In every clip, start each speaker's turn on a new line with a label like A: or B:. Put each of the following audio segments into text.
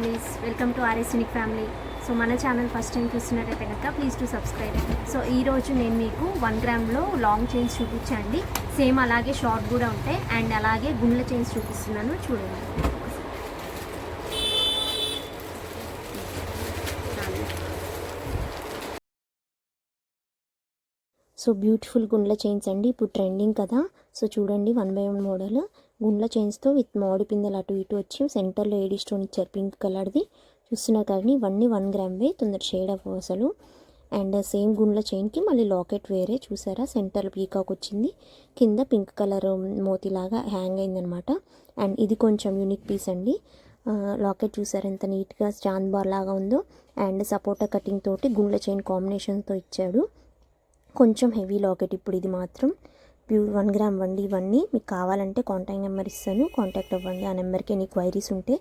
A: Families, welcome to RS unique family. So మన channel first time చూస్తున్నట్టయితే కనుక please to subscribe. So ఈరోజు నేను మీకు 1 గ్రామ్లో లాంగ్ చైన్స్ చూపించండి. సేమ్ అలాగే షార్ట్ కూడా ఉంటాయి అండ్ అలాగే గుండ్ల చైన్స్ చూపిస్తున్నాను, చూడండి. సో బ్యూటిఫుల్ గుండ్ల చైన్స్ అండి, ఇప్పుడు ట్రెండింగ్ కదా. సో చూడండి 1/1 మోడల్ గుండ్ల చైన్స్తో విత్ మోడి పిందెలు అటు ఇటు వచ్చి సెంటర్లో ఏడీ స్టోన్ ఇచ్చారు పింక్ కలర్ది. చూస్తున్నారు కానీ ఇవన్నీ 1 గ్రామ్వే, తొందర షేడ్ అవ్వ అసలు. అండ్ సేమ్ గుండ్ల చైన్కి మళ్ళీ లాకెట్ వేరే చూసారా, సెంటర్ పీకాక్ వచ్చింది, కింద పింక్ కలర్ మోతీలాగా హ్యాంగ్ అయిందనమాట. అండ్ ఇది కొంచెం యూనిక్ పీస్ అండి. లాకెట్ చూసారు ఎంత నీట్గా చాంద్ బార్ లాగా ఉందో. అండ్ సపోటా కటింగ్ తోటి గుండ్ల చైన్ కాంబినేషన్తో ఇచ్చాడు. కొంచెం హెవీ లాకెట్. ఇప్పుడు ఇది మాత్రం ప్యూర్ 1 గ్రామ్ వండి. ఇవన్నీ మీకు కావాలంటే కాంటాక్ట్ నెంబర్ ఇస్తాను, కాంటాక్ట్ అవ్వండి. ఆ నెంబర్కి ఎన్ని క్వైరీస్ ఉంటే.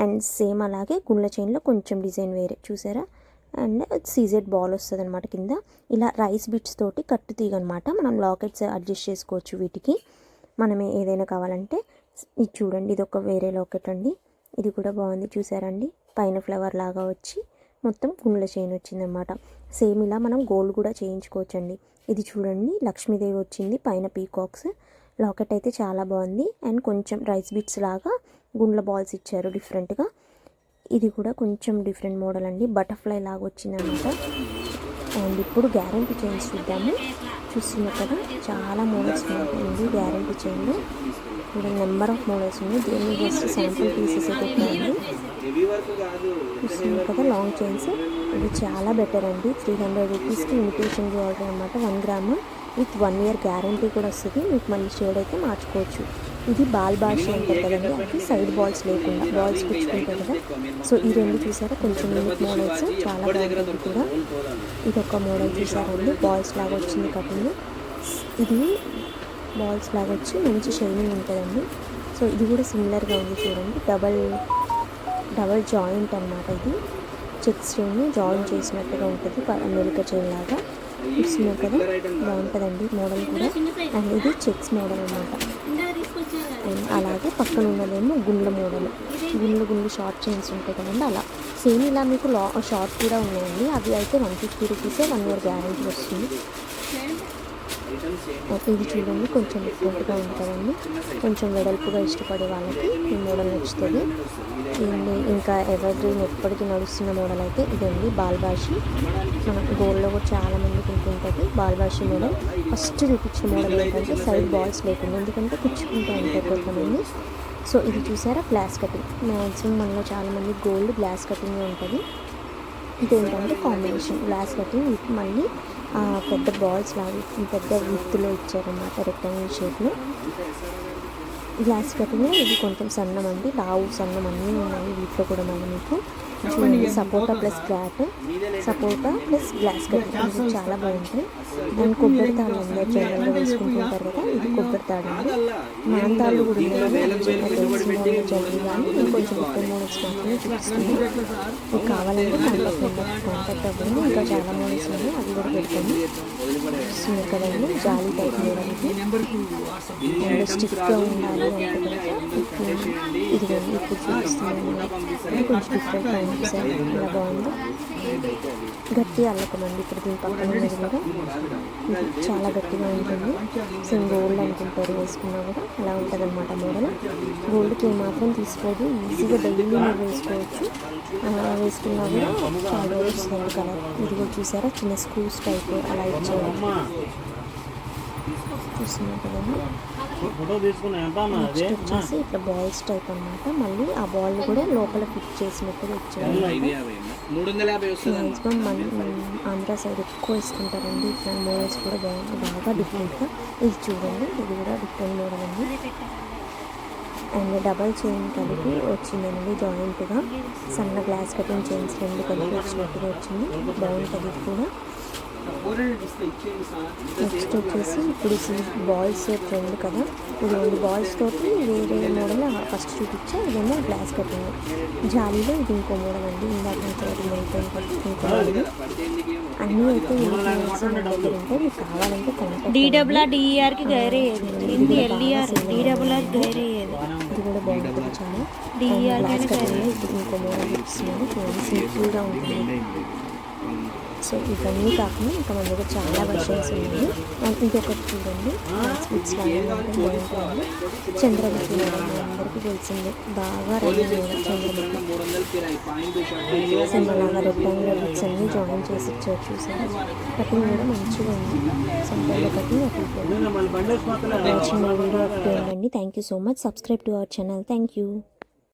A: అండ్ సేమ్ అలాగే గుండ్ల చైన్లో కొంచెం డిజైన్ వేరే చూసారా. అండ్ సీజెడ్ బాల్ వస్తుంది అనమాట కింద. ఇలా రైస్ బిట్స్ తోటి కట్టు తీగ అనమాట. మనం లాకెట్స్ అడ్జస్ట్ చేసుకోవచ్చు వీటికి, మనం ఏదైనా కావాలంటే. ఇది చూడండి, ఇది ఒక వేరే లాకెట్ అండి. ఇది కూడా బాగుంది చూసారండి, పైన ఫ్లవర్ లాగా వచ్చి మొత్తం గుండ్ల చైన్ వచ్చిందనమాట. సేమ్ ఇలా మనం గోల్డ్ కూడా చేయించుకోవచ్చండి. ఇది చూడండి లక్ష్మీదేవి వచ్చింది, పైన పీకాక్స్. లాకెట్ అయితే చాలా బాగుంది. అండ్ కొంచెం రైస్ బిట్స్ లాగా గుండ్ల బాల్స్ ఇచ్చారు డిఫరెంట్గా. ఇది కూడా కొంచెం డిఫరెంట్ మోడల్ అండి, బటర్ఫ్లై లాగా వచ్చిందనమాట. అండ్ ఇప్పుడు గ్యారంటీ చైన్స్ చూద్దాము. చూస్తున్నారు కదా చాలా మోడల్స్ ఉంటాయండి గ్యారంటీ చైన్లో. ఇక్కడ నెంబర్ ఆఫ్ మోడల్స్ ఉన్నాయి. దీన్ని జస్ట్ శాంపుల్ పీసెస్ అయితే పెట్టండి. చూస్తున్నారు కదా లాంగ్ చైన్స్, ఇది చాలా బెటర్ అండి. 300 రూపీస్కి ఇమిటేషన్ జ్యువెలరీ అనమాట. 1 గ్రామ్ విత్ 1 ఇయర్ గ్యారంటీ కూడా వస్తుంది. మీకు మళ్ళీ షేడ్ అయితే మార్చుకోవచ్చు. ఇది బాల్ బాష్ అంటారు కదండి, అది సైడ్ బాల్స్ లేకుండా బాల్స్ పుచ్చుకుంటారు కదా. సో ఈ రెండు చూసారా కొంచెం యూనిక్ మోడల్స్, చాలా బాగుంటుంది కూడా. ఇది ఒక మోడల్ చూసారండి, బాల్స్ లాగా వచ్చింది కటింగ్. ఇది బాల్స్ లాగా వచ్చి మంచి షైనింగ్ ఉంటుందండి. సో ఇది కూడా సిమిలర్గా ఉంది చూడండి, డబల్ జాయింట్ అనమాట. ఇది చెక్స్ చైన్ జాయిన్ చేసినట్టుగా ఉంటుంది, అమెరికా చైన్ లాగా. చూస్తున్నారు కదా బాగుంటుందండి మోడల్ కూడా. అండ్ ఇది చెక్స్ మోడల్ అనమాట. అండ్ అలాగే పక్కన ఉన్నదేమో గుండ్ల మోడల్, గుండ్లు షార్ట్ చైన్స్ ఉంటాయి కదండి అలా. సేమ్ ఇలా మీకు షార్ట్ కూడా ఉన్నాయండి. అవి అయితే 150 రూపీసే, 1 ఇయర్ గ్యారంటీ వస్తుంది. ఇది చూడండి కొంచెం డిఫరెంట్గా ఉంటుందండి, కొంచెం వెడల్పుగా ఇష్టపడే వాళ్ళకి ఈ మోడల్ నచ్చుతుంది. ఇంకా ఎవర్ గ్రీన్ ఎప్పటికీ నడుస్తున్న మోడల్ అయితే ఇదండి, బాల్బాషి. మన గోల్డ్లో కూడా చాలామందికి ఉంటుంటుంది బాల్బాషి మోడల్. ఫస్ట్ చూపించిన మోడల్ ఏంటంటే సైడ్ బాల్స్ లేకుండా, ఎందుకంటే పుచ్చుకుంటూ ఉంటాయి కొంతమంది. సో ఇది చూసారా గ్లాస్ కటింగ్. మ్యాక్సిమం మనలో చాలామంది గోల్డ్ గ్లాస్ కటింగ్ ఉంటుంది. ఇదేంటంటే కాంబినేషన్ గ్లాస్ కటింగ్ మళ్ళీ పెద్ద బాల్స్ లాగా పెద్ద విత్తులో ఇచ్చారన్నమాట, రెక్టాంగిల్ షేప్లో. Glass cutting. ఇది కొంచెం సన్నం అండి, లావు సన్నం అన్నీ ఉన్నాయి వీటిలో కూడా. మళ్ళీ మీకు సపోటా ప్లస్ గ్లాట్, సపోటా ప్లస్ గ్లాస్ కటింగ్, ఇది చాలా బాగుంటాయి. అండ్ కొబ్బరి తాళ్ళు అందరూ జనరల్గా వేసుకుంటుంటారు కదా, ఇది కొబ్బరి తాడు అండి. నాన్ తాళ్ళు కూడా ఉన్నాయి, తెలిసిన మోడల్ జల్లి కానీ నేను కొంచెం డిఫరెంట్ మోడల్స్ మాత్రమే చూపిస్తుంది. మీకు కావాలంటే కాంటాక్ట్ అవ్వండి. ఇంకా చాలా మోడల్స్ ఉన్నాయి, అవి కూడా పెడతాను. చూస్తున్నారు కదండి జాలీ టైప్ మోడల్. ఇది అండ్ స్టిక్గా ఉండాలి అంటే ఇది ఇప్పుడు చూపిస్తున్నాను. ఇది కొంచెం డిఫరెంట్ సార్, ఇలా బాగుంది. గట్టి అల్లకమండి. ఇప్పుడు దీని పక్కన ఉన్నది కూడా ఇది చాలా గట్టిగా ఉంటుంది. సేమ్ గోల్డ్ అనుకుంటారు వేసుకున్నా కూడా అలా ఉంటుంది అనమాట మోడల్. గోల్డ్కి మాత్రం తీసుకోదు, ఈజీగా డైలీ మీరు వేసుకోవచ్చు. వేసుకున్నా కూడా చాలా వస్తుంది కలర్. ఇది కూడా చూసారా చిన్న స్క్రూస్ టైప్ అలా ఇచ్చారు. చూస్తున్నారు కదండి. నెక్స్ట్ వచ్చేసి ఇట్లా బాల్స్ టైప్ అనమాట. మళ్ళీ ఆ బాల్ కూడా లోపల ఫిట్ చేసినట్టుగా ఇచ్చారు. మ్యాక్సిమం ఆంధ్ర సైడ్ ఎక్కువ వేసుకుంటారండి ఇట్లా మోడల్స్ కూడా బాగా డిఫరెంట్గా. ఇది చూడండి, ఇది కూడా డిఫరెంట్ మోడల్ అండి. అండ్ డబల్ చైన్ కలిపి వచ్చిందండి జాయింట్గా, సన్న గ్లాస్ కటింగ్ చైన్స్ రెండు కలిపి వచ్చినట్టుగా వచ్చింది, బాగుంటుంది ఇది కూడా. నెక్స్ట్ వచ్చేసి ఇప్పుడు బాల్స్ ట్రెండ్ కదా, ఇది 2 బాల్స్ తోటి వేరే మోడల్ ఫస్ట్ చూపించా. ఇదేమో గ్లాస్ కటింగ్ జాలీలో, ఇది ఇంకో మోడల్ అండి. ఇందాక ఇంకో మోడల్. అన్నీ అయితే ఉంటాయి, మీకు కావాలంటే కాంటాక్ట్.
B: DRRకి గైరే ఇది LDR DRR గైరే
A: ఇది కూడా బాగుంటుంది చాలా. గ్లాస్ కటింగ్ ఇంకో మోడల్ చూపిస్తున్నాను. చూడండి సింపుల్గా ఉంటుంది. సో ఇవన్నీ కాకుండా ఇంకా మన దగ్గర చాలా వర్షన్స్ ఉన్నాయి. అండ్ ఇంకొకటి చూడండి, స్వీట్స్ అంటే బాగుంటుంది. చంద్రముఖి మేడం అందరికీ తెలిసిందే, బాగా రన్నింగ్ మేడం చంద్రముఖి. సినిమాలాగా రెక్టాంగులర్ లిప్స్ అన్నీ జాయిన్ చేసి ఇచ్చారు, చూసారు. కటింగ్ కూడా మంచిగా ఉంది, సెంటర్లో కటింగ్ అట్లా. Watching my video up to end అండి. Thank you so much. Subscribe to our channel. Thank you.